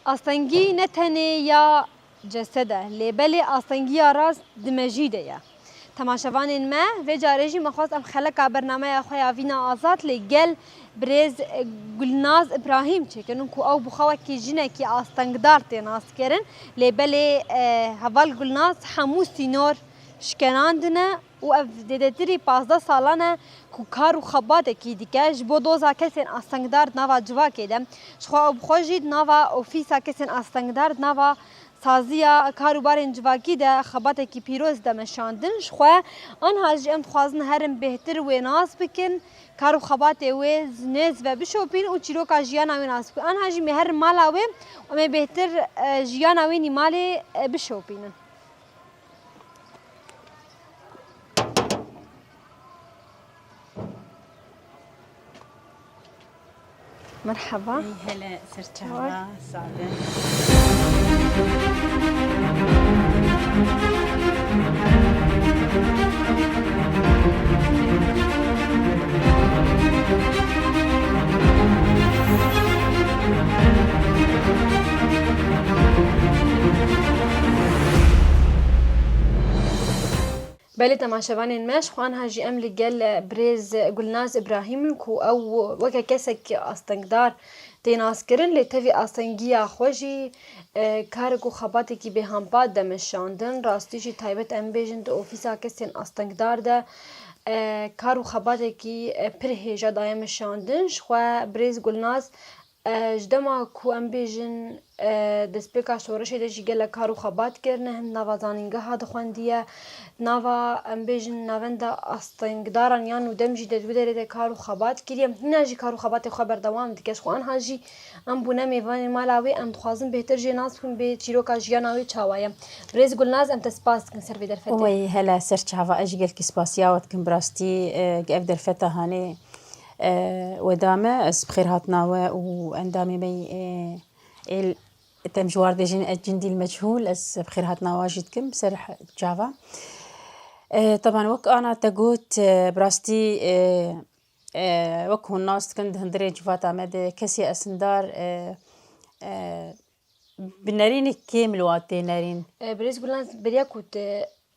آستنگی نتنه یا جسده لیبلی آستنگی راز دمجیده یا تماشاوان ما و جارجی مخواست ام خلق برنامه خویا وینا آزاد لگل برز گلناز ابراهیم چه کنن کو او بخوا کی جنه کی آستنگدار تناس کرن لیبلی هوال گلناز حموسی نور شکناندنه و اف دیدتری 15 سالانه کو کار و خبات کی دیگه بو دوزا کسین آستنگدار نوا جوا کدم شخوا بخوجید نوا اوفیسا کسین آستنگدار نوا سازیا کاروبار جواکی ده خبات کی پیروز دمشاندن شخوا آن هاج ام خوازن هرم بهتر و ناس بکن کارو خبات و نز و بشوپین و چیرو کا جیانا و ناس آن هاج مهر مالا و ام بهتر جیانا و نیمال بشوپین مرحبا هلا سرتشاوا سعدة بله تماشاوان ماش خوان هاجی ام لگل برز گلناز ابراهیم کو او وکا کسک آستنگدار تیناس کرن لتوی آستنگیا خوشی کارگو خباتی کی به هم پاد دمشاندن راستیشی تایبت ام بیجن تو اوفیسا کسین آستنگدار ده کارو خباتی کی پر هجا دایم شاندن شخوا برز گلناز جدما کو ام بیجن دسپیکا شورشی ده جیگل کارو خبات کرنه هم نوازانینگه ها دخواندیه نوا ام بیجن نوند آستنگداران یان و دم جیده دو داره ده کارو خبات کریم هنه جی کارو خبات خواه بردوام دیگه شخوان ها جی ام بونه میوان مالاوی ام دخوازم بهتر جی ناس کن به چیروکا جیاناوی چاوایم برز گلناز ام تسپاس کن سر در فته وي هلا سرتشاوا اجيل كسباسياوت كم براستي قف در فتا هاني ودامه اس بخير هاتناوه واندامي مي تم جوار دي الجندي المجهول اس بخير هاتناوه جدكم سرح جافا طبعا وك انا تقوت براستي وك هو الناس كند هندري جفاتا مد كسي اسندار بنارين كامل واتي نارين برز گلناز بریا کود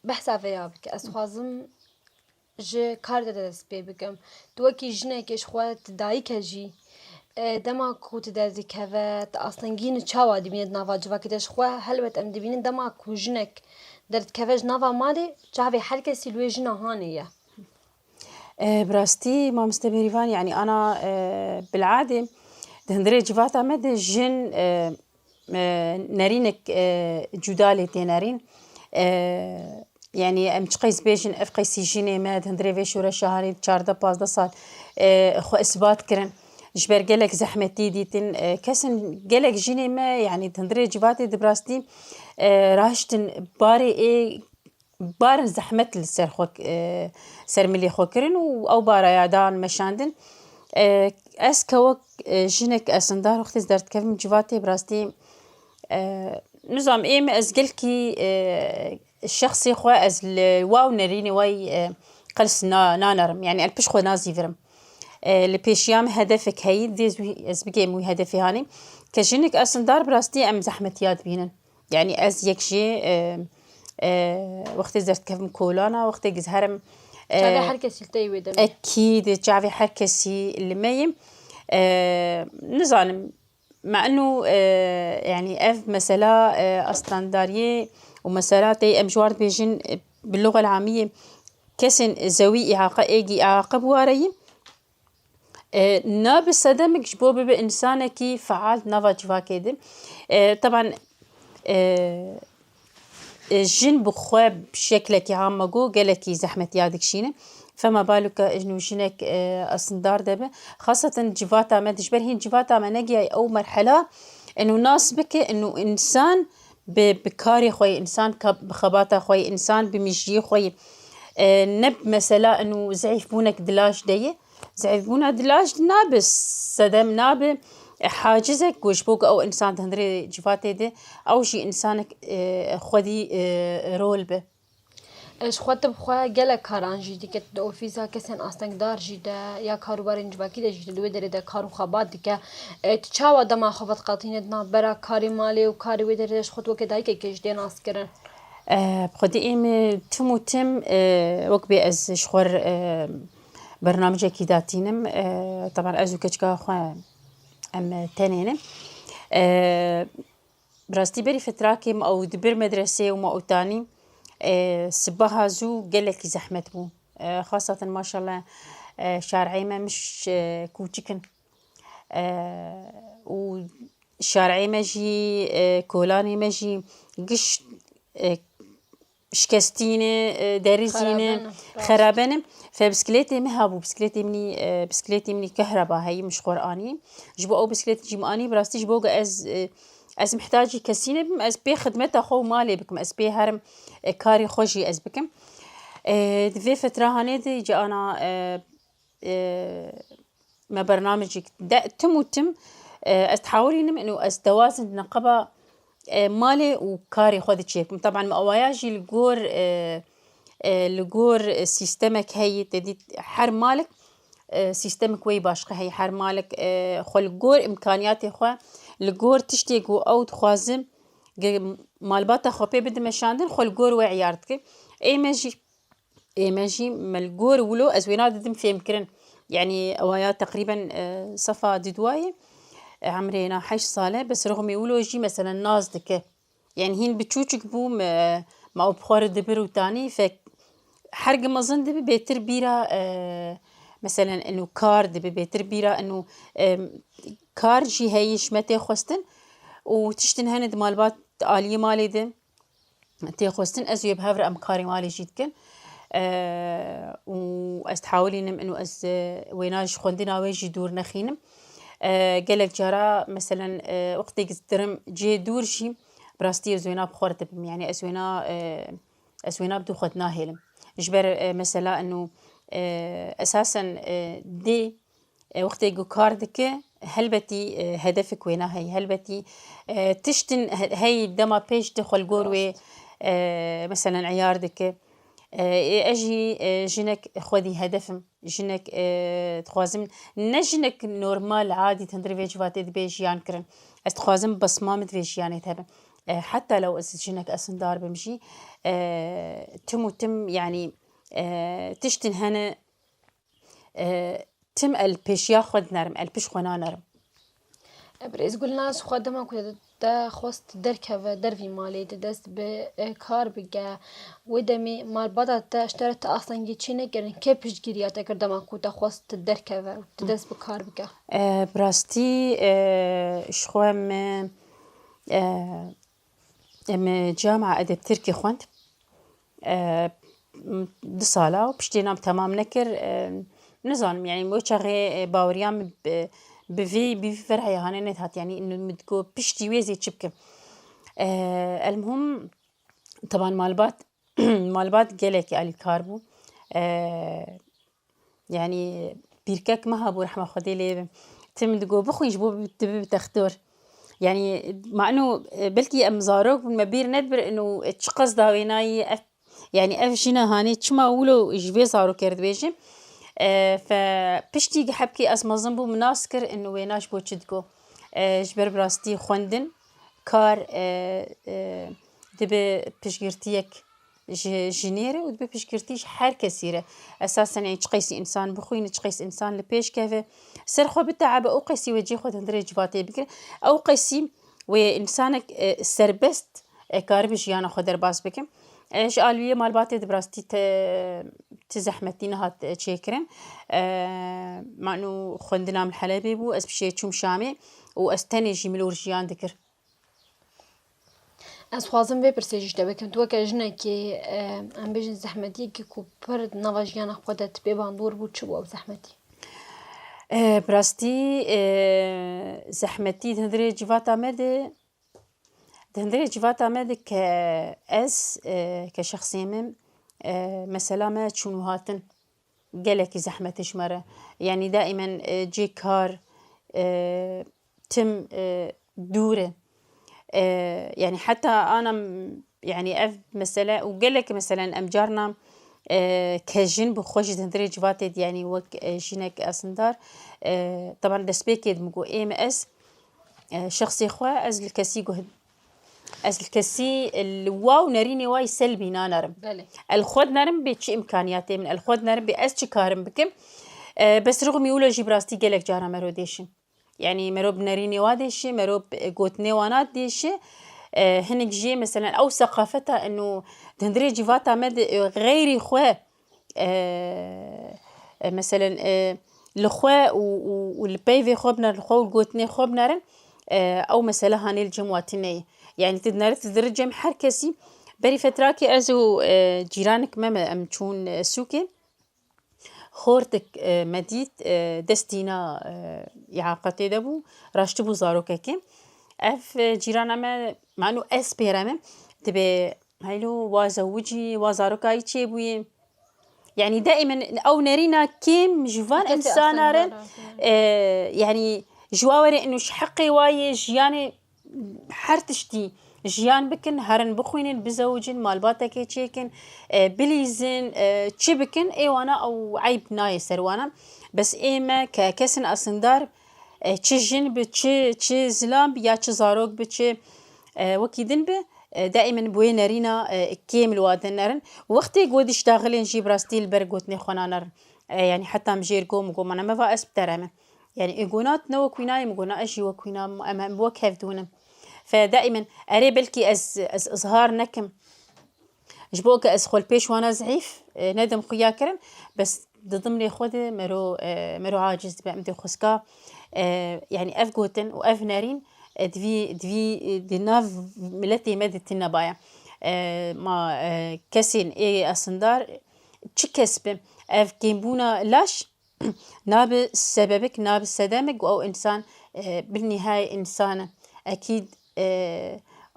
بحثا فيا بك اسخوازم جه کار دست پی بکم تو کی جنه کش خوات دایی کجی دما کوت دزی کوت آستنگین چاوا دیبینید نوا جوا کدش خوا هلبت ام دیبینید دما کو جنک درد کوش نوا مالی جاوی هر کسی لوی جنه هانیه براستي ما مستمريفان يعني أنا بالعادة دهندري جفاتا مد جن نارينك جدالي تنارين يعني ام تقيس بيجن اف قيسي جيني ما دهندري فيش ورا شهري 4-15 سال خو اثبات كرن جبر قالك زحمتي ديتن كسن قالك جيني ما يعني دهندري جفاتي دبراستي راهشتن باري ايه بارن زحمت السر خوك سر ملي خوكرن او بارا يعدان مشاندن اس كوك جنك اسندار وقت درت كيف من جواتي براستي نظام ايم از قلكي الشخصي خو از الواو نريني واي قلس نانرم يعني البش خو نازي فرم لبيشيام هدفك هي ديز از بقي مو هدفي هاني كجنك اسندار براستي ام زحمت ياد بينن يعني از يكشي وقت زرت كيف مكولانا وقت جزهرم جاوی هر کسی تیوی دم أكيد جاوي حركسي اللي مايم نظام مع إنه يعني أف مسألة أستاندارية ومسألة تي أمجوار بيجن باللغة العامية كسن زوي إعاقة إيجي إعاقة بواري ناب الصدمك جبوب بإنسانك فعال نافا جوا كده طبعا الجن بخوا بشكلك عام مجو قالك زحمة يادك شينه فما بالك إنه جنك أصندار دبه خاصة جفاتا ما تجبرهن جفاتا ما نجي أو مرحلة إنه ناسبك إنه إنسان بكاري خوي إنسان بخباطة خوي إنسان بمجي خوي نب مثلا إنه زعيفونك دلاش ديه زعيفونا دلاش نابس صدم ناب حاجزك وجبوك أو إنسان تهندري جفاتي ده أو شي إنسانك خدي رول به اش خاطر بخوا گله کاران جدی که دو اوفیسا کسان آستنگدار جدا یا کاروبارین جواکی ده جدا دوی داره ده کارو خبات دیگه تچاو دما خبات قاطینه دنا برا کاری مالی و کاری وی داره خود وقت دایی که کش دین آس کرن بخدي إيم تم وتم وقبي أز شخور برنامج كيداتينم طبعا أزو كتشكا خوا أم تانينم براستي بري فتراكي ما أو دبر مدرسة وما أو تاني سباها زو قلك زحمة بو خاصة ما شاء الله شارعي ما مش كوتشكن وشارعي ماجي كولاني ماجي قش شكستينه دارزينه خرابانه فبسكليتي مهابو بسكليتي مني كهرباء هي مش قرآني جبو أو بسكليتي جيماني براستي جبو از محتاجي كسينه از بي خدمتها خو مالي بكم از بي هرم كاري خوشي از بكم في فترة هانيدي جا أنا ما برنامجك تم وتم استحاولين إنه استوازن نقبة مالي وكاري خود شيكم طبعا مقواياجي لجور سيستمك هي تدي حر مالك سيستمك وي باشقه هي حر مالك خل جور إمكانياتي خو لجور تشتيقو أو تخوازم مالباتا خبي بد مشاندن خل جور وعيارتك اي ماجي مالجور ولو ازوينات دم في مكرن يعني اوايا تقريبا صفا ددواي عمري 10 صالة بس رغم يقولوا يجي مثلا ناس دكه يعني هين بتشوشك بو ما بخور دبر وتاني فحرق مظن دبي بيتر بيرا مثلا انه كار دبي بيتر بيرا انه كار جي هي شمتي خوستن وتشتن هند مالبات آلية مالي دم تي خوستن ازو يبهافر ام كاري مالي جيتكن واستحاولين انه از ويناش خوندنا ويجي دور نخينم قالك جرا مثلا وقت يقدرم جي دور شي براستي زوينا بخورت بم يعني اسوينا بدو خدنا هيلم جبر مثلا انه اساسا دي وقت يقو كاردك هلبتي هدفك وينا هي هلبتي تشتن هي دما بيش دخل قوروي مثلا عياردك اجي جنك خذي هدفم جنك تخوازم نجنك نورمال عادي تندري فيج فاتي بيج يانكرن استخوازم بصمام فيج يعني تبع حتى لو جنك اسندار بمشي تم يعني تشتن هنا تم البيش ياخذ نرم البيش خنا نرم بريز قلنا خدمة كده ده خواست دركه و دروی مالی دست به کار بگه و دمی مال بعد تا اشترت اصلا گیچینه گرن که پیش گیریات کردم اکو تا خواست درکه و دست به کار بگه براستي شخوام ام جامعة أدب تركي خوانت دو سالا وبشتينا تمام نكر نظام يعني مو شغي باوريام بفي فرحي هانينت هات يعني إنه متكو بشتي ويزي تشبكه المهم طبعا مالبات قالك على الكاربو يعني بيركك ما هبو رحمة خدي لي تم تقول بخوي جبو بتختور يعني مع انه بلكي ام زاروك ما بير ندبر انه تشقص داويناي يعني افشينا هاني تشما ولو جبي زارو كرد بيجي فبشتي حبكي اسما زنبو مناسكر انه ويناش بو تشدكو جبر براستي خوندن كار دبي بشجرتيك جنيرة ودبي بشجرتيش حر كثيرة أساسا يعني تقيسي إنسان بخوين تقيس إنسان لبيش كافة سرخو بالتعب أو قيسي وجي خود هندري جباتي بكر أو قيسي وإنسانك سربست كاربش يانا خدر باس بكم إيش قالوا مال باتي دبراستي تزحمتين هات تشيكرن مع إنه خندنا من الحلبي بو أسبشي تشوم شامي وأستني جميل ورجيان ذكر از خوازم به پرسیجش ده بکن تو که جنه که ام بیشتر زحمتی که کوپر نواجیان خودت بباندور بود چه بود زحمتی براستي زحمتي تهندري جوات عمد كأس كشخصية من مثلا ما تشونو هاتن قالك زحمتش مرة يعني دائما جي كار تم دوره يعني حتى أنا يعني اف مثلا وقالك مثلا امجارنا كجن بخوش دندري جواتد يعني وك جينك اسندار طبعا دسبيكيد مقو ام اس شخصي خوا از الكسي جهد از الكسي الواو نريني واي سلبي نارم الخود نارم بيتش امكانياتي من الخود نارم بأس كارم بكم بس رغم يقولوا جبراستي قالك جارا مروديشن يعني مرو بنريني واديشي مرو قوتني وانات ديشي هنك جي مثلا او ثقافتها انه دندري جيفاتا مد غيري خواه مثلا الخوا والبيفي خوبنا الخوا والقوتني خوبنا او مثلا هاني الجمواتني يعني تدنارت تدرجم حركسي بري فتراكي ازو جيرانك ماما امتشون سوكي خورتك مديت دستينا إعاقتي دبو راشتبو زاروكاكي اف جيرانا ما معنو اسبيرامه تبي هايلو وازوجي وزاروكاي تشيبوي يعني دائما او نرينا كيم جوان انسان يعني جواوري انه شحقي واي جياني حرتشتي جيان بكن هرن بخوين بزوجين مالباتك تشيكن بليزن تشبكن ايوانا او عيب ناي سروانا بس ايما ككسن اسندار تشجن بتشي زلام بيا تشزاروك بتشي وكيدن به دائما بوي نرينا كيم الوادن نرن وقتي قود اشتغلين جيب راستيل برغوتني خونا نرن يعني حتى مجيركو مقوم انا ما فاس بترامه يعني ايقونات نو كويناي مقونا اجي وكوينا امام بوكيف دونم فدائما اري بلكي از اظهار نكم جبوك از خول بيش وانا ضعيف ندم خويا كرن بس ضمني خودي مرو عاجز بامدي خسكا يعني اف جوتن واف نارين دي ناف ملتي مدت النبايا ما كسين اي اسندار تشكسب اف كيمبونا لاش ناب سببك ناب سدامك او انسان بالنهاية انسان اكيد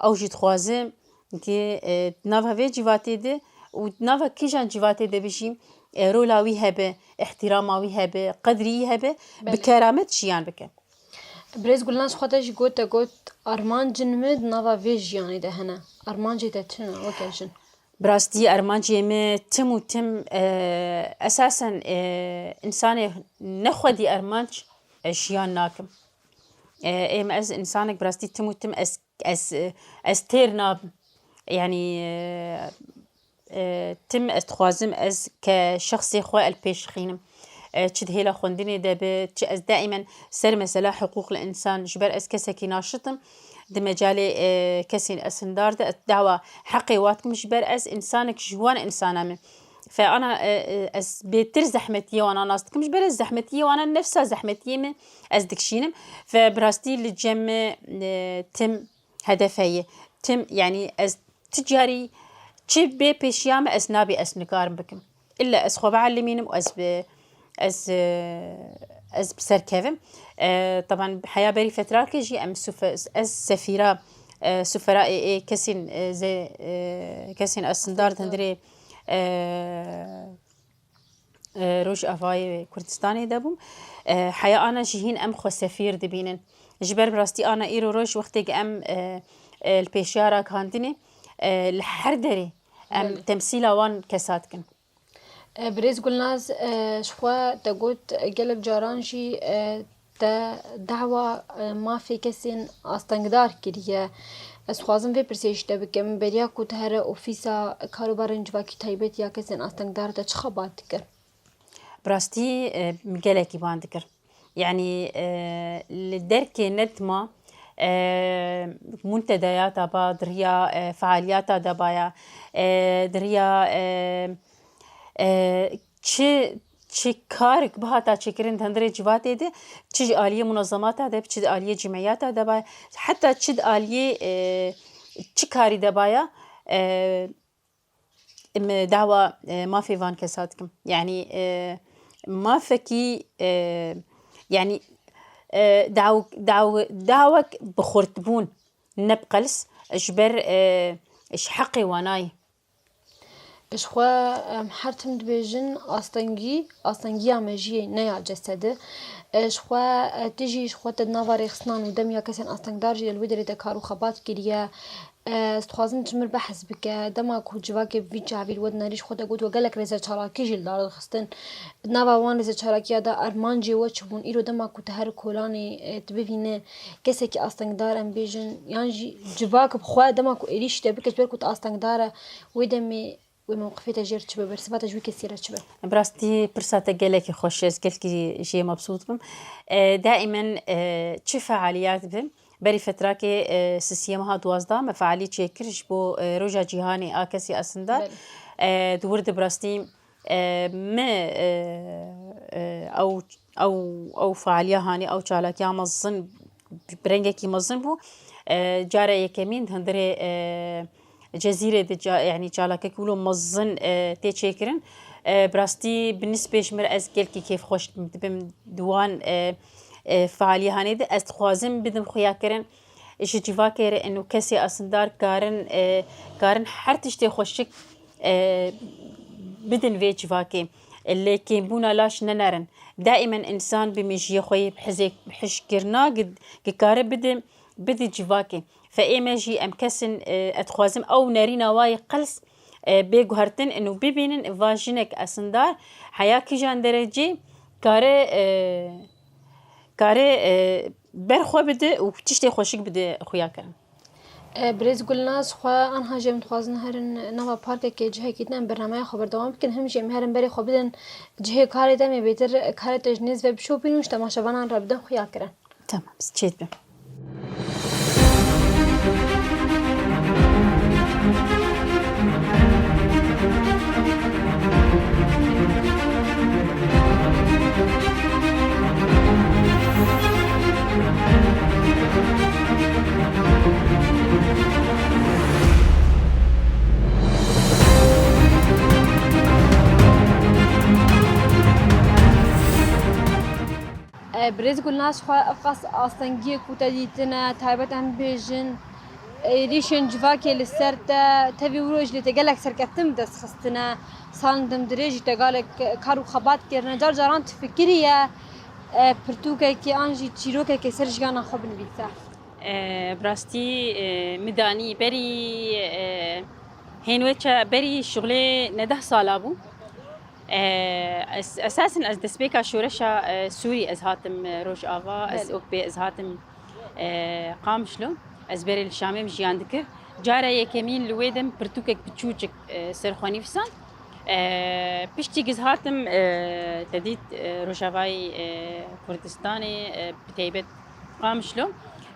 او جي تخوازم كي نافا في جيفاتي دي ونافا كيجان جيفاتي دي بيجي رولاوي هبه احتراماوي هبه قدري هبه بكرامة جيان بك بريز قلناش خدش قوت أرمان جنمد نافا فيج يعني ده هنا أرمان جيتا تشنا وكاشن براستي أرمان جيمي تم وتم أساسا إنساني نخودي أرمانش جيان ناكم إما أز إنسانك براستي تم وتم أز تير ناب يعني تم أستخوازم أز كشخصي خوا البيش خينم تشد هيلا خونديني دابت أز دائما سر مسألة حقوق الإنسان جبر أز كسكي ناشطم دمجالي كسين أسندار دعوة حقي واتكم جبر أز إنسانك جوان إنسانا من فأنا أز بيتر زحمتي وأنا ناستكم جبر أز زحمتي وأنا نفسها زحمتي من أز دكشينم فبراستي للجمع تم هدفي تم يعني أز تجاري تشبي بيشيام أز نابي أز نقارن بكم إلا أز خو بعلمينم وأز از بسر كيفم طبعا بحياة بري فترات كيجي ام از سفيرة سفراء كسين زي كسين السندار تندري روج افاي كردستاني دابم حياة انا جهين ام خو سفير دبينن جبر براستي انا ايرو روج وقتك ام البيشارة كاندني الحردري ام تمثيلا وان كساتكن بريز قلناز شخوا تقولت قلق جارانجي تا دعوة ما في كسين استنقدار كريه از خوازم في برسيش تبكم بريا كوت هره اوفيسا كاروبارن جواكي تايبت يا كسين استنقدار تا چخبات دكر براستي مقالكي بان دكر يعني للدرك ندما منتديات با دريا فعاليات دبايا دريا چه کارک بهاتا چکرین هندره جواتي ده چه آلیه منظمات ده چه آلیه جمعیات ده با حتی چه آلیه چه کاری ده بایا دعوة ما في فان كساتكم يعني ما فكي يعني دعوة بخورتبون نبقلس اجبر اش حقي واناي اشخوا محرتم دبيجن استنجي امجي نيا جسده اشخوا تجي اشخوا تدنافاري خصنان ودم يا كسن استنجدار جي الودري تكارو خبات كريا استخوازن تجمر بحث بك دما كو جواكي في جافيل ود نريش خود قلت وقالك رزا شاراكي جل دار خستن نابا وان رزا شاراكي دا ارمانجي وچبون ايرو دما كو تهر كولاني تبينه كسكي استنگدار ام بيجن يعني جواك بخوا دما كو ايريش تبك جبر كو استنگدار ودمي وموقفي تجير تشبه برسفات جوي كثيرة تشبه براستي برساتة قالك خوش قالك شيء مبسوط بم دائما چه فعاليات بم بري فتراكي سيسيمها دوازدا ما فعالية شكرش بو روجا جيهاني آكسي أسندار دورد براستي ما أو فعالية هاني أو شالك يا مزن برنجك مزن بو جارة يكمين هندري جزيرة يعني شالك كله مزن تشكرن براستي بالنسبة شمر أزكيل كيف خوش بم دوان فعالية هاني ده استخوازم بدم خيا كرن إيش جواكر إنه كسي أصندار كارن حرتش تخشك بدن في جواكي اللي كيبونا لاش ننرن دائما إنسان بمشي خوي بحزك بحشكرنا قد كاره بدي جواكي فإيماجي أم كسن أتخوازم أو نارينا واي قلس بيجهرتن إنه ببينن فاجينك أصندار حياكي جان درجة كاره برخوا بده وتشتي خوشك بده خويا كان بريز قلناس خوا أنها جم تخوازن هرن نوا بارك كي جهة كتنا برنامج خبر دوام بكن هم جم هرن بري خبدن جهة كاري دم بيتر كاري تجنيز وب شو بينوش تماشا بنا ربده خويا كرن تمام تشيت به بريز قلناس خوا قص أصلاً كوتاديتنا تايبت أم بيجن ريشن جواكي للسرطة تبي وروج لتقلك سركتم دس خستنا صاندم دريج تقالك كارو خبات كرنا جاران تفكرية برتوكا كي أنجي تشيروكا كي سرجانا خبن بيتا براستي مداني بري هنوچا بري شغلي نده صالابو اساسا از دسبيكا شورشا سوري از هاتم روج آوا از اوكبي از هاتم قامشلو از بري الشامي مجيان دكر جارة يكمين لويدم برتوكك بتشوچك سرخواني فسان بشتي جز هاتم تديت روجاواي كردستاني بتيبت قامشلو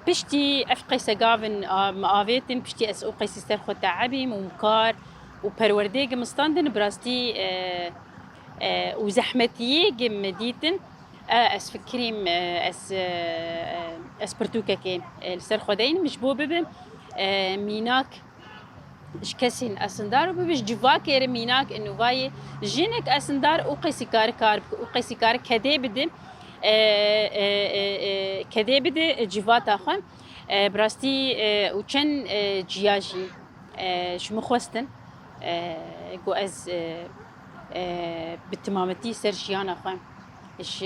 بشتي افقي سقافن مقاويتن بشتي اس اوقي سيستر خو تعبي ممكار وبرورديق مستاندن براستي وزحمتي جم ديتن اس فكريم اس برتوكا كي السر خدين مش بو بب ميناك اش كسين اسندار وبش جواكير ميناك انه واي جينك اسندار وقيسي كار وقيسي كار كدي بدم كدي بده جوات اخن براستي وچن جياجي شو مخوستن جو از بالتمامتي سرجيان اخن اش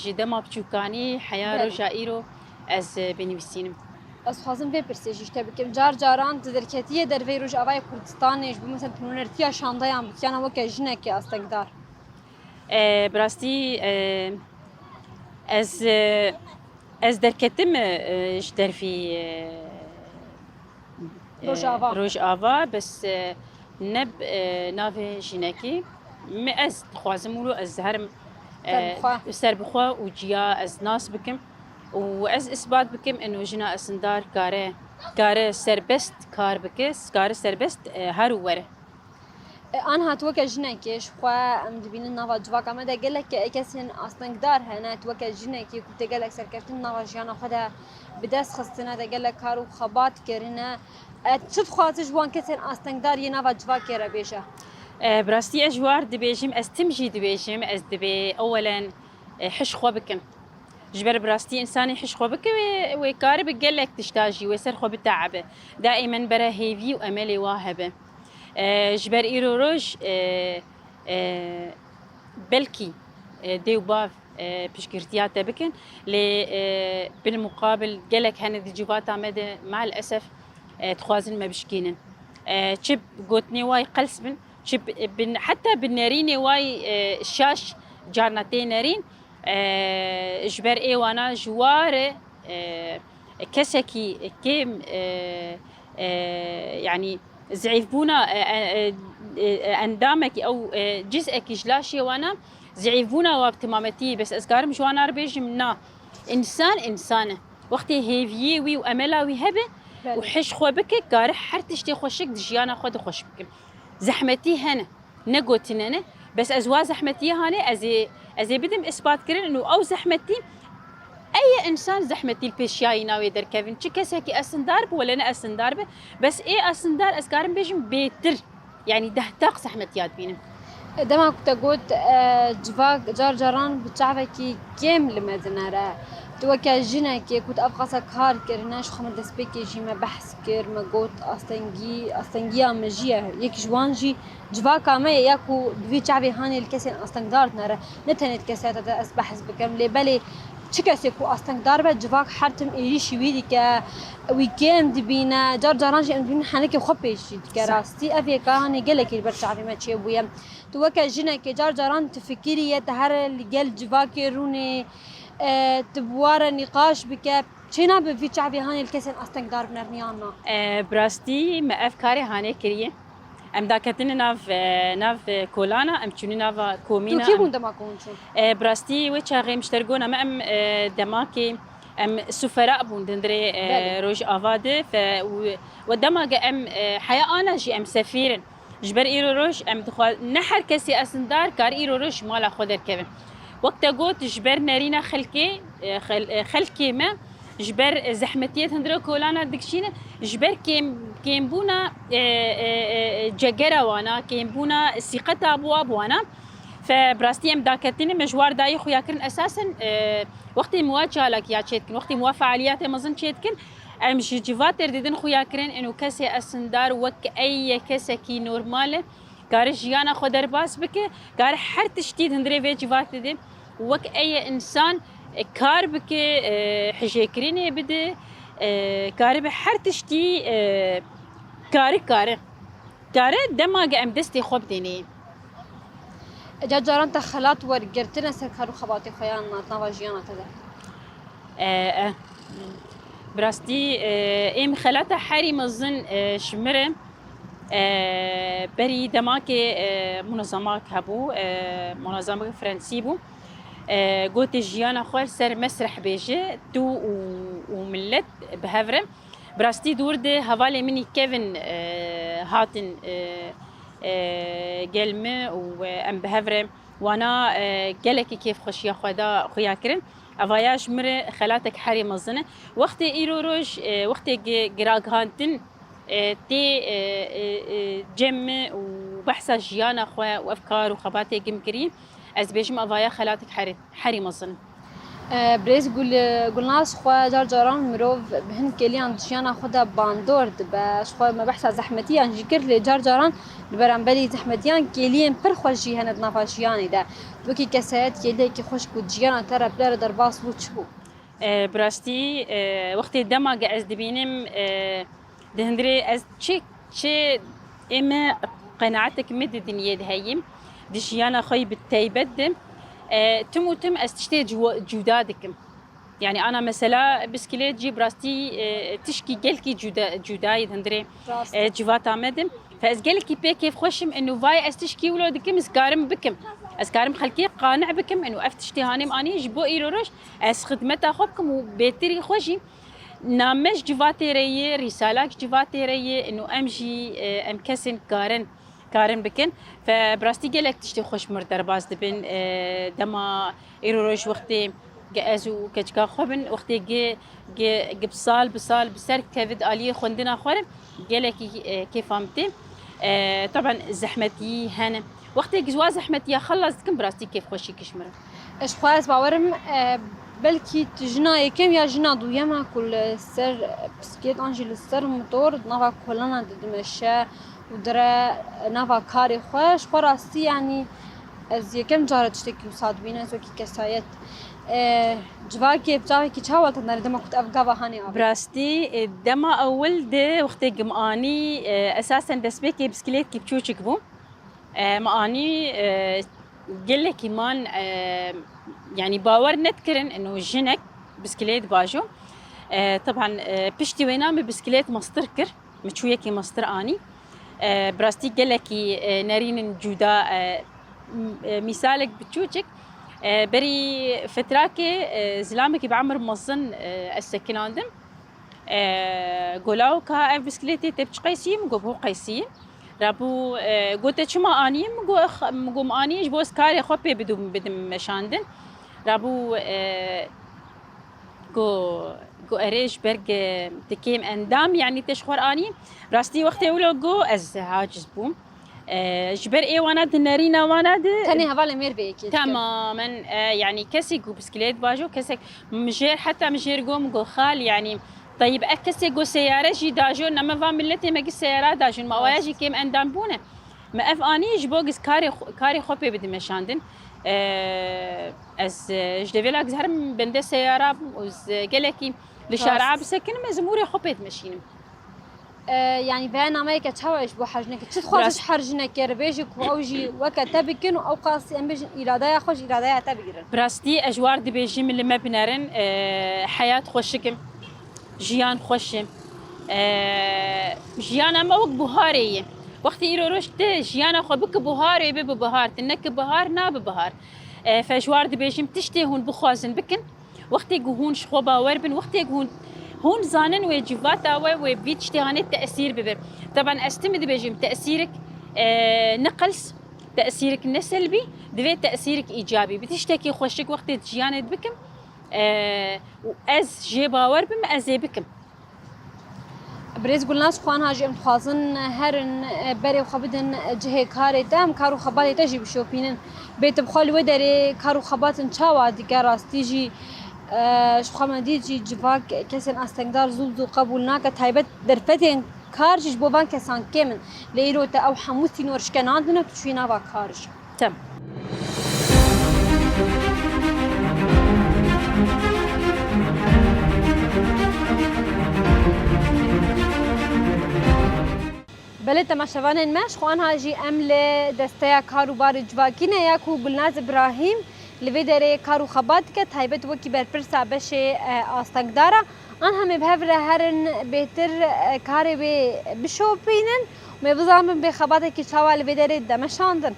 جدما بچوكاني حياه رجائيرو از بنويسينم أصحابم في برسيج يشتبكم جاران تدركتيه در فيروج أواي كردستانيش بمثل بنونرتيا شاندايام بكيانا وكا جنك أستقدار براستي از دركتم اش در في روج آوا بس نب نافي جنكي ما از خوازمولو از هرم سربخوا وجيا از ناس بكم واز اثبات بكم انه جنا اسندار كاره سربست كار بكس كاره سربست هارو وره أنا هتوكل جنكيش خوا أم دبين النافع جواك أما ده قال لك كسين أصلاً قدار هنا توكل جنكي كنت قال لك سركفت النافع جانا خدا بدأس خستنا ده قال لك كارو خبات كرنا شوف خوات جوان كسين أصلاً قدار ينافع جواك كره بيجا براستي أجوار دبيجم استمجي دبيجم از دبي أولاً حش خوا بكم جبر براستي إنساني حش خوا بك وكارب قال لك تشتاجي ويسر خوا بتعبه دائماً برا هيفي وأملي واهبه جبر إيرو روج بلكي ديو باف بشكرتيات بكن بالمقابل قالك هنا دي جوفاتا مدى مع الأسف تخوازن ما بشكينن شب قوتني واي قلس بن شب بن حتى بالنارين واي الشاش جارنتين نارين جبر ايوانا جوار كسكي كيم يعني زعيف بونا اندامك او جزءك جلاشي وانا زعيفونا وابتمامتي بس اسكارم جوانا ربيج منا انسانه وقتي هيفي وي واملا وي هبه وحش خو بك قارح حرتشتي خوشك دجيانا خود خوش بك زحمتي هنا نقوتنا بس ازوا زحمتي هاني ازي بدم اثبات كرن انه او زحمتي اي انسان زحمتي البيشياي ناوي در كيفن تشكسكي اسندارب ولا انا اسندارب بس ايه اسندار اسكارم بيجم بيتر يعني دهتاق زحمتيات بينم دما كنت قلت جواك جاران بتشعبكي كم لمدنارا توكا جنا كي كنت ابغى كار كرناش خمر دسبيكي جي ما بحث كر ما قلت استنجي مجيه يك جوانجي جواكا ما ياكو بفي شعبي هاني الكسن استنجدار نرى نتنت كسات اس بحث بكم لي بالي تشكسكو استنجدار بد جواك حرتم ايش ويدي ك ويكند بينا جاران جي بين حنكي خبيش كراستي افيكا هاني قالك البرشعبي ما تشي بويا توكا جنا كي جاران تفكيري يتهر اللي قال جواكي روني تبوار نقاش بك چنا بفي شعبي هاني الكسن استنقدار بنرنيانا براستي ما افكاري هاني كريه ام داكتن ناف كولانا ام تشوني ناف كومينا تو كيف عندما كنتم براستي ويتشا غير مشترقونا ما ام دماكي ام سفراء بوندندري روج افاده ف ودماغ ام حياه انا جي ام سفير جبر ايرو روج ام نحر كسي اسندار كار ايرو روج مالا خودر كيفن وقت قوت جبر نارينا خلكي ما جبر زحمتيات هندرو كولانا دكشينه جبر كيم بونا جگرا وانا كيم بونا ثقه ابواب وانا فبراستي ام داكتني مجوار داي خويا كن اساسا وقت مواجهه لك يا تشيتكن وقت موا فعاليات مازن تشيتكن ام جيفاتر ديدن خويا كرين انه كسي اسندار وك اي كسكي نورمال كارش جانا خدر باس بك كار حر تشتيد هندري في جيفات دي وك اي انسان كار بك حجيكريني بده كار بحر تشتي كار دماغ ام دستي خوب ديني جاران تخلات ورقرتنا سركارو خباتي خيانا نافاجيانا تدا براستي ام خلاتا حري مزن شمره بري دماكي منظمات هبو منظمة فرنسي بو قلت جيانا خوال سر مسرح بيجي تو وملت بهفرم براستي دورد هوالي مني كيفن هاتن قلمي وام بهفرم وانا قالك كيف خشيا خويا كرن افاياج مر خلاتك حري مزنه وقت ايرو روج وقت جراغ هانتن تي جم وبحث جيانا خويا وافكار وخباتي جمكري از بيجم افايا خلاتك حري مزن بريز قلناش خوا جاران مروف بهن كليان جيانا خدا باندورد باش خوا ما بحث زحمتيان جيكر لي جاران البرامبلي زحمتيان كليان برخوا جيهنا نافاشياني دا دوكي كاسات كلي كي خوش كو جيانا ترى بلا درباس وتشو براستي وقت الدماغ از دبينم دهندري از تشي اما قناعتك مد الدنيا دهيم دجيانا خوي بالتيبد تم از تشتي جودادكم يعني انا مثلا بسكليت جيب راستي تشكي قلكي جوداي دهندري جواتا مدم فاز قلكي بي كيف خوشم انه فاي از تشكي ولودكم اسكارم بكم اسكارم خلكي قانع بكم انه افتشتي هانم اني جبو ايروش از خدمتها خوبكم وبيتري خوشي نامش جواتيريه رسالك جواتيريه انه امجي ام كسن كارن بكن فبراستي قالك تشتي خوش مردر باز دبن دما ايروش وقتي جازو كتكا خوبن وقتي جي بصال بسر كافيد الي خوندنا خورم قالك كيف فهمتي طبعا زحمتي هنا وقتي جوا زحمتي خلص كم براستي كيف خوشي كشمر اش خلاص باورم بلكي تجنا كم يا جنا دويما كل سر بسكيت انجل السر موتور نافا كلنا دمشا ودرا نافا كاري خوش براستي يعني از كم جارة تشتكي وصاد بينا زوكي كسايت جواکی بچاوی کی چاوال تناری دم كنت أفقا هاني أبي براستي دما أول ده وقت جمعاني أساسا دسبيكي بسكليت كي بتشوشك بو معاني قل لك كمان يعني باور نذكرن إنه جنك بسكليت باجو طبعا بشتي وينام بسكليت مستركر متشوية كي مستر آني براستي قل لك نارين جودا مثالك بتشوشك بري فتراكي زلامك بعمر مظن السكن عندهم قولاو كا بسكليتي تبش قيسيم قبو قيسيم رابو قلت شو ما اني مقو اني جبوس كاري خوبي بدم شاندن رابو قو اريج برج تكيم اندام يعني تشخور اني راستي وقتي ولو قو از عاجز بوم جبر ايه واناد النارينا واناد تاني هفال مير بيكي تماما يعني كسيقو بسكليت باجو كسيق مجير حتى مجير قوم قو خال يعني طيب أكسيقو سيارة جي داجو نما فا ملتي ماقي السيارة داجو ما واجي كيم اندام بونه ما اف اني جبوغس كاري خوبي بدي مشاندن از جدفيلاك زهرم بنده سيارة وز قلكي لشارع بسكن مزموري خوبي تمشينم يعني بينا ما يكتشوش بو حرجنك تدخل حرجنك ربيجك واوجي وكتبكن او قاصي ام بيج اراده خوش اراده تبيرن براستي اجوار دي بيجي من لما بنارن حياه خوشكم جيان خوشم جيان اما وقت بهاريه وقت يرو رشت جيان خو بك بهاري ببهار تنك بهار نا ببهار فاجوار دي بيجي تشتي هون بخوازن بكن وقت يقهون شخو باور بن وقت يقهون هون زانن وجيفات أوي وبيتش تهاني التأثير ببر طبعا أستمد بيجيم تأثيرك نقلس تأثيرك نسلبي دفي تأثيرك إيجابي بتشتكي خوشك وقت تجيانت بكم وأز جيباور بم أزي بكم بريز قلناش خوان هاجي امتخازن هرن بري وخبدن جهه كاري تام كارو خباتي تجي بشوبينن بيت بخال ودري كارو خباتن چاوا ديگه راستيجي شخوام دیجی جواک کسان استقدار زود قبول ناکه تایبت در فتن کارش بوان کسان کمن لیرو تا او حموسی نورش کنان دنیا تشوینا با کارش تم بله تماشاوان ماش خوان هاجی امل دسته کاروبار جواکینه یا کو گلناز ابراهیم لفيدري كارو خبات كت هايبت وكي بربرسا بشي استقدارا ان هم بهفره هرن بيتر كاري بشوبينن ما بزامن بخبات كي شاوا لفيدري دمشاندن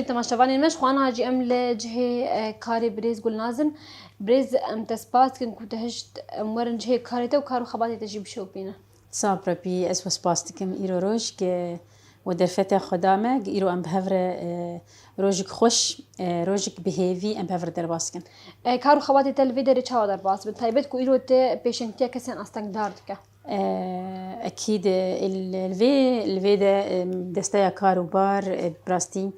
تماشاوان مش خوان هاجي ام لجهه كاري بريز قلنازن بريز ام تسباس كن كنت هشت مرن جهه كاريته وكارو خباتي تجيب شوبينا صابرا بي اسوس باستكم ايرو روش ك ودرفته خدامه ايرو ام بهفر روجك خوش روجك بهيفي ام بهفر درباسكن كارو خباتي تلفيدري تشاو درباس بتايبت كو ايرو ت بيشنتيا كسن استقدارتك اكيد الفيدا دستايا كاروبار براستي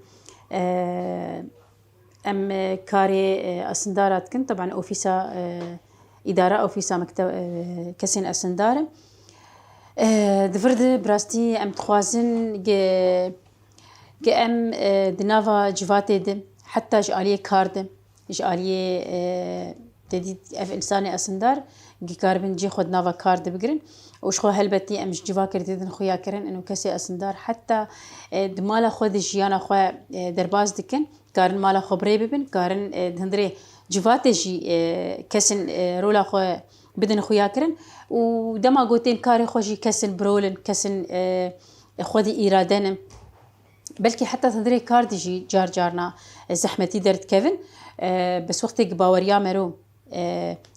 ام كاري اسندارات كن طبعا اوفيسا اداره اوفيسا مكتب كسين اسنداره دفرد براستي ام تخوازن ج ام دنافا جواتي دم حتى جاليه كارد جاليه تدي اف انساني اسندار جي كاربن جي خد نافا كارد بقرن وش خو هلبتي ام جوا كردين خويا كرن انه كسي اسندار حتى دمالا خود جيانا خو درباز دكن كارن مالا خبري ببن كارن هندري جواتي جي كسن رولا خو بدن خويا كرن ودما قوتين كاري خوجي كسن برولن كسن خودي إرادنا بلكي حتى تندري كاردي جي جارنا زحمتي درت كيفن بس وقتي باوريا مرو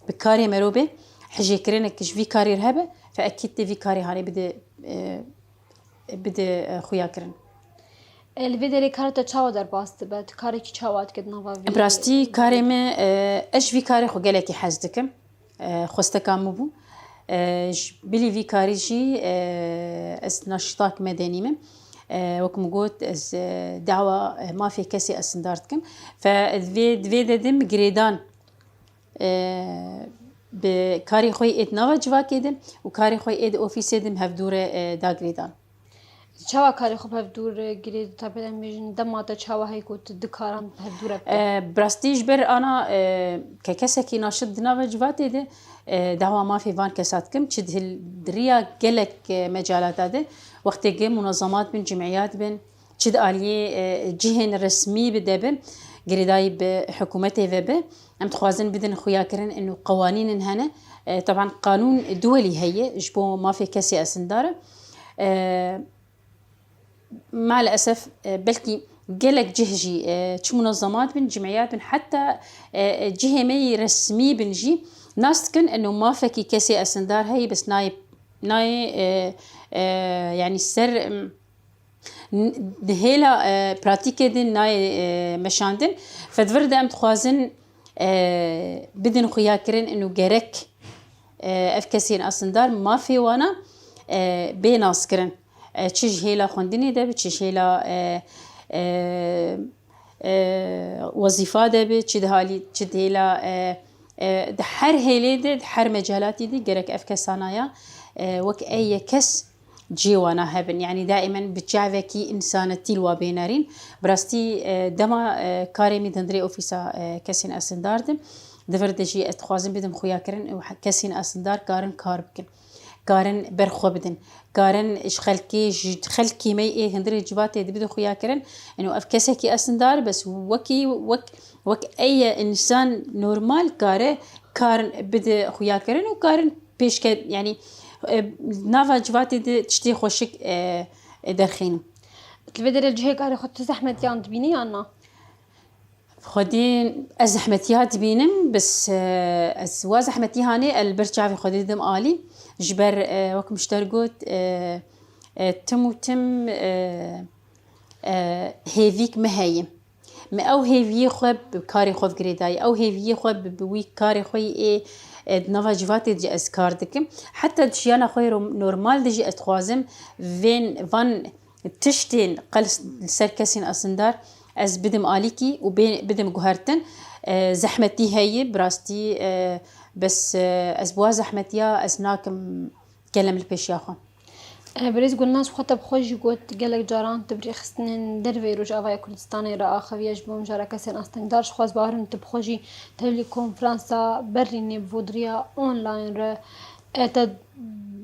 بكاري مروبه حجي كرينك في كاري رهبه فاكيد في كاري هاني بده خويا كرن الفيديو كارتا تشاو در باست بعد كاري كي تشاوات كد نوفا براستي كاري ما اش في كاري خو قالكي حزدكم خوستكام مبو بلي في كاري جي اس نشطاك مدني من وكم قلت از دعوة ما في كسي اسندارتكم فالفيد دم جريدان بكاري خوي إد نوا جواك إدم وكاري خوي إد أوفيس إدم هفدورة داغريدان. چاوا کاری خوب هفدور گرید تا بدن میشن دماتا چاوا هی کوت دکاران هفدور براستيش بر أنا ككسكي ناشط نوا جوات إده دعوة ما في فان كساتكم تشد الدريا جلك مجالات هذا وقت جي منظمات بين جمعيات بين تشد آلية جهن رسمي بدبن قريداي بحكومته وبه أم تخوازن بدن خويا كرن إنه قوانين هنا طبعا قانون دولي هي جبو ما في كسي أسندارة مع الأسف بلكي جلك جهجي تش منظمات بين جمعيات بين حتى جهة مي رسمي بنجي ناس تكن إنه ما فيكي كسي أسندار هي بس ناي يعني سر دهيلا براتيكي دين ناي مشاندن فدفرد أم تخوازن بدن خويا كرن إنه جرك أفكسين أسندار ما في وانا بيناس كرن تشج هيلا خوندني ده بتشج هيلا وظيفة ده بتشد هالي تشد هيلا ده حر هيلي ده حر مجالاتي دي جرك أفكسانايا وك أي كس جيوانا هبن يعني دائما بتجعفكي إنسانة تلوى بينارين براستي دما كاريمي دندري أوفيسا كسين أسنداردم دفردجي أتخوازن بدم خويا كرن كسين أسندار كارن كاربكن كارن برخو بدن كارن إيش خلكي مي إيه هندري جباتي بدو خويا كرن إنه أفكسكي أسندار بس وك أي إنسان نورمال كارن بده خويا كرن وكارن بيش كد يعني نافا جواتي تشتي خوشك درخين الفيديو الجهة كاري خد زحمة يان تبيني أنا خدين أزحمتيات بينم بس وازحمتي هاني البرشافي خدي دم آلي جبر وك مشترقوت تم هيفيك مهايم ما أو هيفي خوب كاري خوب قريداي أو هيفي خوب بوي كاري خوي إيه نافا جواتي دي أسكار دكم حتى دشيانا خوي نورمال دجي أتخوازم فان تشتين قلس سركسين أسندار از بدم آلیکی و بدم گوهرتن زحمتی هایی براستي بس از بوا زحمتيا از ناكم كلام البيشيا خو بريز قلنا خطب خوش قلت قالك جاران تبري خستن دربي رجع في كردستان را خويش بوم جارك سن استندارش خواز بارن تبخوجي تبلي كونفرنسا بريني بودريا اونلاين را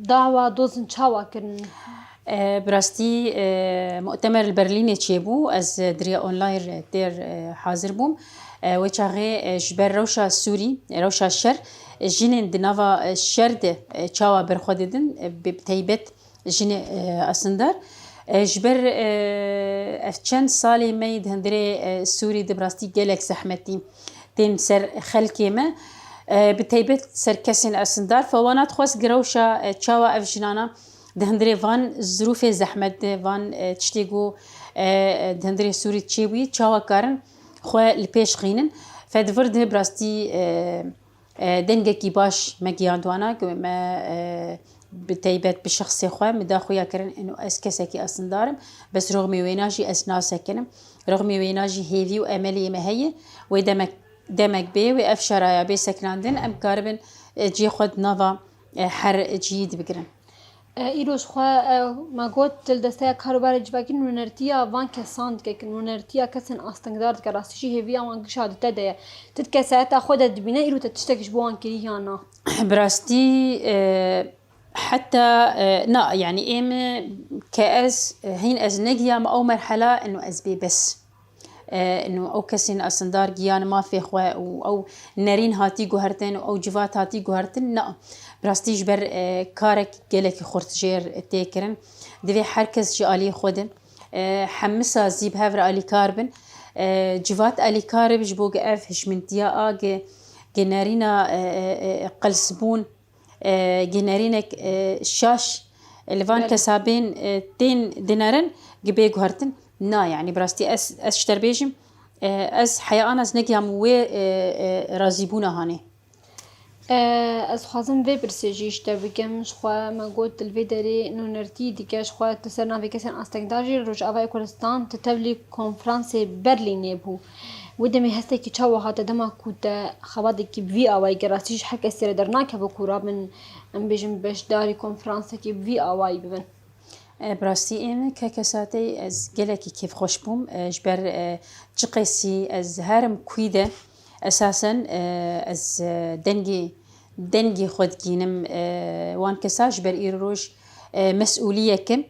دعوة دوزن تشاوا كرن براستي مؤتمر البرليني تشيبو از دريا اونلاين دير حاضر بوم ويتشاغي جبر روشا السوري روشا الشر جنين دنافا الشرد تشاوا برخوددن بتيبت جن اسندر جبر افتشن صالي ميد هندري سوري دبراستي جالك زحمتي تين سر خلكيمه بتيبت سركسين اسندر فوانا تخوس جروشا تشاوا افجنانا دهندري فان ظروف زحمت فان تشتيجو دهندري سوري تشيوي تشاوا كارن خو البيش خينن فدفرد براستي دنجكي باش مجياندوانا ما بتيبت بشخصي خو مداخويا كرن انه اسكسكي اصندارم بس رغم ويناجي اسنا سكنم رغم ويناجي هيفي واملي ما هي دمك بي وافشر يا بي سكلاندن ام كاربن جي خد نافا حر جيد بكرن ایروز خواه ما گوت تل دسته کاروبار جواکی نونرتیا وان کساند که نونرتیا کسن آستنگدارد که راستشی هیوی آوان گشاده تده تد کسایت خود دبینه ایرو تتشتکش بوان کری یانا براستي حتى نا يعني إما كأز هين أز نجيا أو مرحلة إنه أزبي بس إنه أو كسين أصندار جيان ما في خوا أو نارين هاتي جوهرتن أو جوات هاتي جوهرتن لا براستي جبر كارك جلك خورت جير تيكرن دفي حركز جالي خودن حمسة زيب هفر علي كاربن جوات علي كارب جبوج أف هشمنتيا جنارينا قلسبون جنارينك شاش اللي كسابين تين دينارن جبي جوهرتن نا يعني براستي أشتر بيجم حياة أنا زنقي هم وي رازيبونا هاني از خوازم وی برسیجیش تا بگم شخوا ما گوت الوی داری نونرتی دیگه شخوا تسرنا وی کسان استنگداجی روش آوای کردستان تتولی کنفرانس برلینه بو ودمي هسته کی چاو هات دما کوت خواد کی وی آوای گراسیش حق استر درنا که بکورا من ام بجم بش داری کنفرانس کی وی آوای ببن براستی این که کساتی از گلکی کیف خوش بوم جبر جقیسی از هرم کویده اساسا از دنگی خود گینم وان کساش بر ایروش مسئولیه کم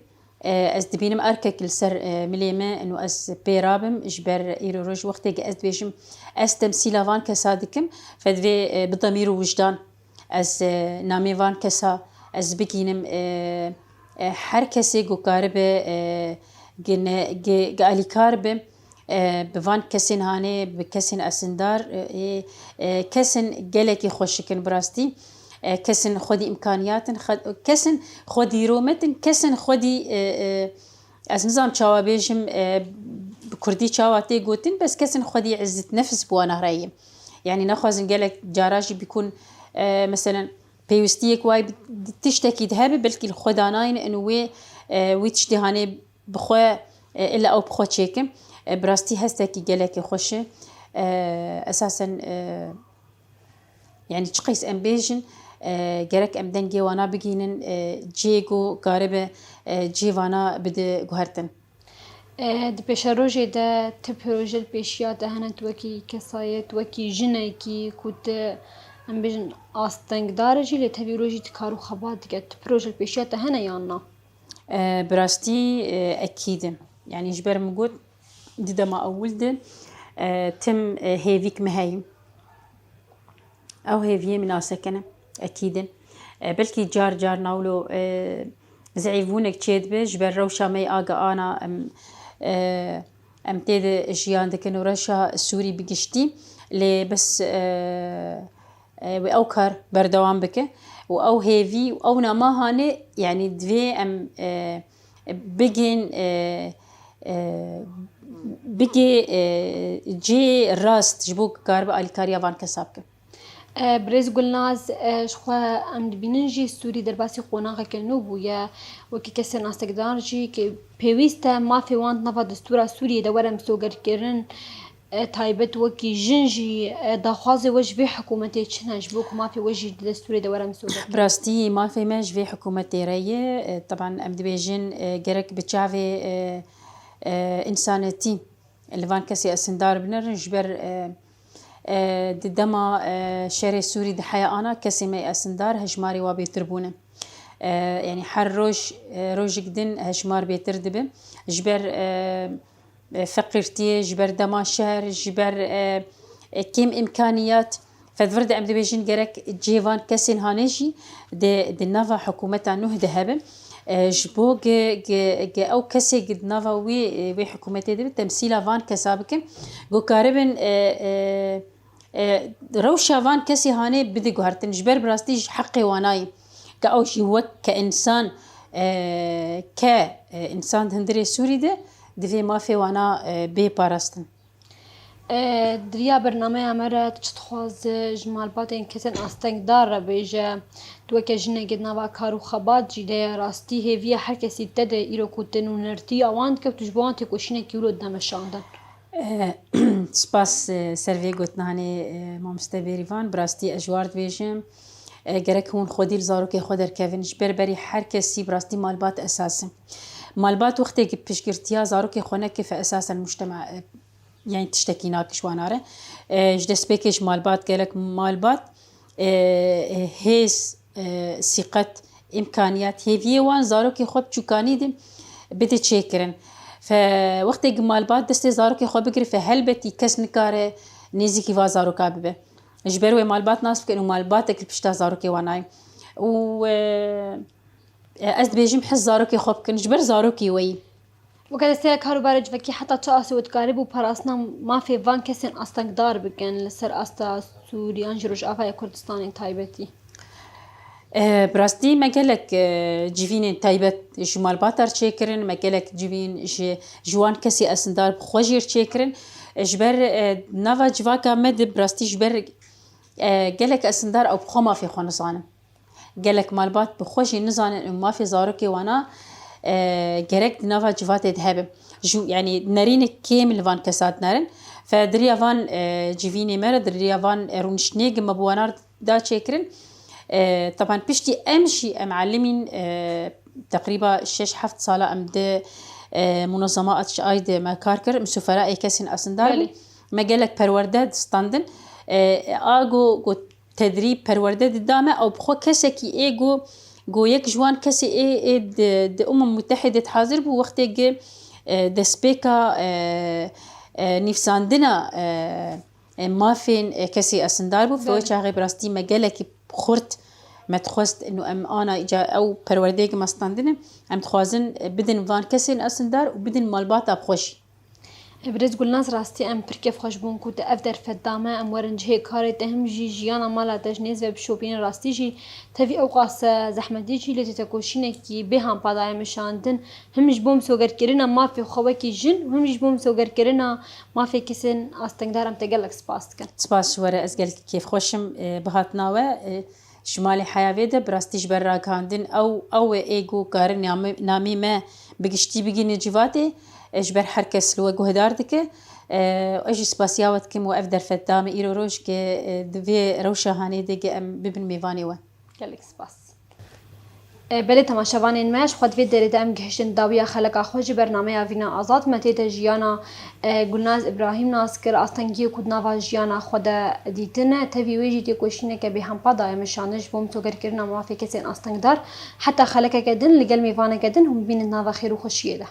از دبینم ارکک لسر ملیمه انو از بیرابم جبر ایروش وقتی که از بیشم از تمثیل وان کسا دکم فدوی بضمیر وجدان از نامی وان کسا از بگینم هر کسی گو کاربه گالی کاربه بوان کسین هانه بکسین اسندار کسین گلکی خوشکن براستی کسین خودی امکانیاتن کسین خودی رومتن کسین خودی از نظام چاوابیجم بکردی چاواتی گوتن بس کسین خودی عزت نفس بوانا رأيي يعني نخوازن گلک جاراجي بيكون مثلا بيوستيك واي تشتكي ذهبي بلكي الخداناين انه وي تشتهاني بخوا الا او بخوا تشيكم براستي هستكي جالك خوشه اساسا يعني تشقيس امبيجن جرك ام دنجي وانا بجينن جيجو قاربه جيوانا بده جوهرتن د پێشەڕۆژێ دا ت پرۆژە پێشیا دەهەنێت وەکی کەسایەت وەکی ژنێکی کووت ئەم بێژن ئاستەنگدارەژی لێ تەوی ڕۆژی کار و خەبات دیگە ت پرۆژە پێشیا دەهەنە یاننا براستي أكيد يعني جبر موجود دي ده ما أول ده تم هيفيك مهايم أو هيفيه من سكنة أكيد بلكي جار ناولو زعيفونك تشيد به جبر روشا مي آجا أنا أم تيد جيان دكن ورشا السوري بقشتي لي بس وأوكر بردوام بك وأو هيفي وأو نماهاني يعني دوي أم بيجين بيجي جي راست جبوك كارب الكاريا فان كسابك برز گلناز شخوا ام دبینن جی سوری در باسی قوناغه که نو بویا وکی کسی ناستگدار جی که پیوسته مافی وانت نفا دستورا سوریه دورم سوگر کرن تایبت وکی جنجی داخوازی وجه حکومتی چنش بوک مافی وجه دستوری دورم سوگر براستي مافي ماج في حكومتي رأي طبعا ام دبيجين جرك بتشافي انسانتي اللي فان كسي اسندار بنر جبر دما شارع سوري دحيا أنا كسي ما أسندار هجماري وبيتربونه يعني حر روج جدن هجمار بيتردبه جبر فقرتي جبر دما شهر جبر كم إمكانيات فدفرد عم دبيجين جرك جيفان كسين هانيجي د نافا حكومتها نه ذهبه جبوج أو كسي قد نافا وي حكومتي ده تمثيل فان كسابك جو كاربن روشا فان كسي هاني بدي جوهرتن جبر براستيج حقي واناي كأوشي هو كإنسان كإنسان هندري سوري ده دفي ما في وانا بي باراستن دريا برنامج عمره تشتخواز جمال باتين كسن استنگدار بيجا توك جنة قدنا وكارو خبات جديا راستي هي هر كسي تد إيرو كوتنو نرتي أوان كبتش بوان تكوشينه كيلو دمشاندن سپاس سروی گوتنانی مامستبیریوان براستی اجوارد ویژم گرک هون خودی لزاروکی خودر کفنش بری هر کسی براستی مالبات اساسه مالبات وقتی که پیشگیرتیا زاروکی خونه که اساس المجتمع يعني تشتكي ناكش واناره جدس بيكش مالبات قالك مالبات هيس ثقة إمكانيات هي وان زاروكي خوب شوكاني دي بدي تشيكرن فوقت مالبات دستي زاروكي خوب بكري فهل بتي كسن كاره نيزي كي وازارو كاببه جبروا مالبات ناس كأنه مالباتك بشتا زاروكي واناي و أزد بيجم حس زاروكي خوب كن جبر زاروكي وي وكذا سيا كارو بارج فكي حتى تأسي وتقاربوا براسنا ما في فان كسن استنقدار بكن لسر استا سوريان جروج افايا كردستان تايبتي براستي مقالك جيفين تايبت جمال باتر تشيكرن مقالك جيفين جوان كسي اسندار بخوجير تشيكرن جبر نافا جواكا مد براستي جبر gelek esindar ew xwe mafê xwe nizanin. Gelek malbat bi xwe jî nizanin û mafê zarokê wana gerek di nava civatê de hebe. Yani nerînek kêm li van kesa dinarin. Fediriya van civînê me re diriya van rûniştinêgin me bi wanar da çêkirin. طبعا piştî em jî em alimîn teqrîba 6-7 sala em di منظمات عايدة ما كاركر مسافرة كاسين أسندار ما جالك perwerde standın آگو تدريب perwerde دامه أو بخو كسكي جو يك جوان كسي د متحدة حاضر بو وقت جي دسبيكا نفساندنا ما فين كسي أسندار بو فوش عقب راستي ما جالك بخورت ما تخواست إنه أنا إجا أو پرورده‌ای ما استاندنم أم تخوازن بدن وان کسین أسندار و بدن مالبات أبخوش. برز گلناز راستی ام پرکف خوش بون کود افدر فدامه ام ورنجه کاری تهم جیانا مالا تجنیز و بشوبین راستی جی تفی اوقاس زحمتی جی لتی تکوشینه کی به هم پادای مشاندن همش بوم سوگر کرنا ما فی خواه کی جن همش بوم سوگر کرنا ما فی کسین استنگدارم تگلک سپاس کن. سپاس وره از گل کیف خوشم بهات ناوه شمال حیاوی ده براستیش بر راکاندن او ایگو کار نامی ما بگشتی بگین جواته اش بر هر کس لو جهدار دکه اجی سپاسیاوت کم و افدر فدام ایرو روش که دوی روشه هانی دیگه ام ببن میوانی و گلک سپاس. بله تماشاوانین ماش خود وید درید ام گهشن داویا خلق آخوجی برنامه آوینا آزاد متیت جیانا گلناز ابراهیم ناسکر آستانگی کود نوا جیانا خود دیتنه تفی ویجی تی کوشینه که به هم پادای مشانش بوم توگر کرنا موافق کسین آستانگدار حتی خلق کدن لگل میوانه کدن هم بین نوا خیر و خوشیه ده.